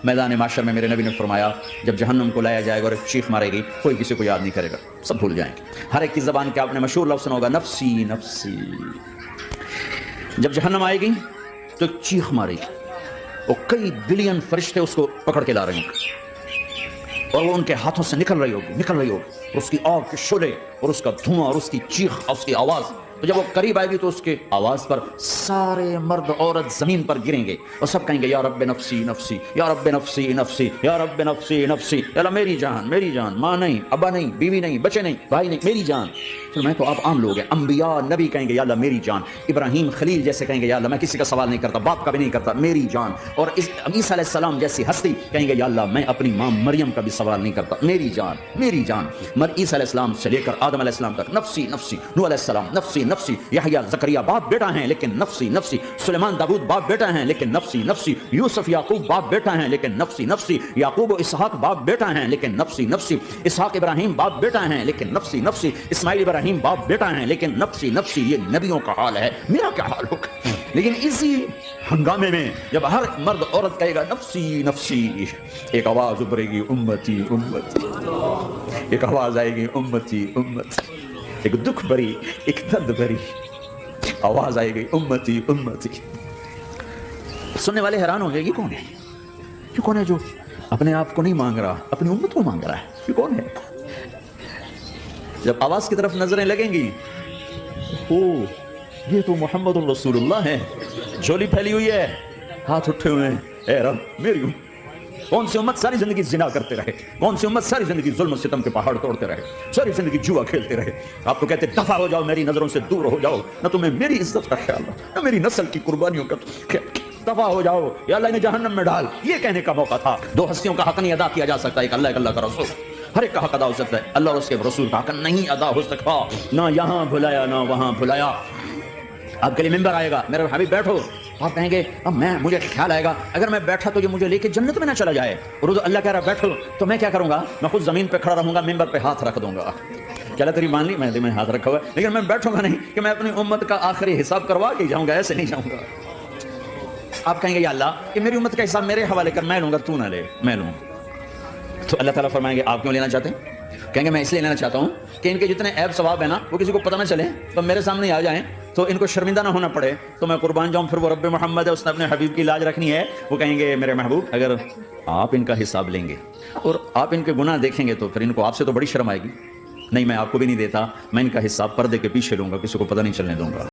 मैदान माशर में मेरे नबी ने फरमाया जब जहन्नम को लाया जाएगा और एक चीख मारेगी, कोई किसी को याद नहीं करेगा, सब भूल जाएंगे। हर एक की ज़बान के आपने मशहूर लफ्ज़ सुना होगा, नफ्सी नफ्सी। जब जहन्नम आएगी तो एक चीख मारेगी और कई बिलियन फरिश्ते उसको पकड़ के ला रहे होंगे और वो उनके हाथों से निकल रही होगी और उसकी आग के शोले और उसका धुआं और उसकी चीख और उसकी आवाज़। तो जब वो करीब आएगी तो उसके आवाज़ पर सारे मर्द औरत ज़मीन पर गिरेंगे और सब कहेंगे या रब्बे नफ्सी नफ्सी, या रब्बे नफ्सी नफ्सी, या रब्बे नफ्सी नफ्सी। अल्लाह मेरी जान, माँ नहीं, अब्बा नहीं, बीवी नहीं, बच्चे नहीं, भाई नहीं, मेरी जान। तो मैं तो आप आम लोग हैं, अंबिया नबी कहेंगे या अल्लाह मेरी जान। इब्राहीम खलील जैसे कहेंगे या अल्लाह मैं किसी का सवाल नहीं करता, बाप का भी नहीं करता, मेरी जान। और ईसा अलैहिस्सलाम जैसी हस्ती कहेंगे या अल्लाह मैं अपनी माँ मरियम का भी सवाल नहीं करता, मेरी जान, मेरी जान। ईसा अलैहिस्सलाम से लेकर आदम अलैहिस्सलाम तक नफ्सी नफ्सी, नूह अलैहिस्सलाम नफ्सी नफ्सी, यहया ज़करिया बाप बेटा हैं लेकिन नफ्सी नफ्सी, सुलेमान दाऊद बाप बेटा हैं लेकिन नफ्सी नफ्सी, यूसुफ याकूब बाप बेटा हैं लेकिन नफ्सी नफ्सी, याकूब और इसहाक बाप बेटा हैं लेकिन नफ्सी नफ्सी, इसहाक इब्राहीम बाप बेटा हैं लेकिन नफ्सी नफ्सी, इस्माइल इब्राहीम बाप बेटा हैं लेकिन नफ्सी नफ्सी। ये नबियों का हाल है, मेरा क्या हाल होगा? लेकिन इसी हंगामे में जब हर मर्द औरत कहेगा नफ्सी नफ्सी, एक आवाज उभरेगी उम्मती उम्मती, एक आवाज आएगी उम्मती उम्मती, एक दुख भरी, एक दर्द भरी आवाज आएगी उम्मती उम्मती। सुनने वाले हैरान होंगे ये कौन है? ये कौन है जो अपने आप को नहीं मांग रहा, अपनी उम्मत को मांग रहा है? ये कौन है? जब आवाज की तरफ नजरें लगेंगी, ओ ये तो मोहम्मद रसूलुल्लाह है, झोली फैली हुई है, हाथ उठे हुए हैं, ए रब मेरी उम्मत। कौन सी उम्मत सारी जिंदगी जिना करते रहे? कौन सी उम्मत सारी जिंदगी जुल्म सितम के पहाड़ तोड़ते रहे, सारी जिंदगी जुआ खेलते रहे? आप तो कहते दफा हो जाओ, मेरी नजरों से दूर हो जाओ, ना तुम्हें मेरी इज्जत का ख्याल, ना मेरी नस्ल की कुर्बानियों का दफा हो जाओ, या अल्लाह ने जहन्नम में डाल। ये कहने का मौका था। दो हस्तियों का हक नहीं अदा किया जा सकता, एक अल्लाह, एक अल्लाह का रसूल। हर एक का हक अदा हो सकता है, अल्लाह और उसके रसूल का हक नहीं अदा हो सकता। ना यहाँ भुलाया ना वहां भुलाया। आपके लिए मिंबर आएगा, मेरे हबीब बैठो, आप कहेंगे अब मुझे ख्याल आएगा अगर मैं बैठा तो ये मुझे लेके जन्नत में ना चला जाए, और तो अल्लाह कह रहा बैठो, तो मैं क्या करूंगा? मैं खुद जमीन पे खड़ा रहूंगा, मिंबर पे हाथ रख दूंगा। क्या तेरी मान ली? मैं हाथ रखा हुआ है, लेकिन मैं बैठूंगा नहीं कि मैं अपनी उम्मत का आखिरी हिसाब करवा के जाऊंगा, ऐसे नहीं जाऊंगा। आप कहेंगे या अल्लाह कि मेरी उम्मत का हिसाब मेरे हवाले कर, मैं लूंगा, तू ना ले, मैं लूँ। तो अल्लाह ताला फरमाएंगे आप क्यों लेना चाहते हैं? कहेंगे मैं इसलिए लेना चाहता हूँ कि इनके जितने ऐब सवाब है ना वो किसी को पता ना चले, तो मेरे सामने आ जाएं तो इनको शर्मिंदा ना होना पड़े, तो मैं कुर्बान जाऊं। फिर वो रब्बे मोहम्मद है, उसने अपने हबीब की लाज रखनी है, वो कहेंगे मेरे महबूब अगर आप इनका हिसाब लेंगे और आप इनके गुनाह देखेंगे तो फिर इनको आपसे तो बड़ी शर्म आएगी। नहीं, मैं आपको भी नहीं देता, मैं इनका हिसाब पर्दे के पीछे लूंगा, किसी को पता नहीं चलने दूंगा।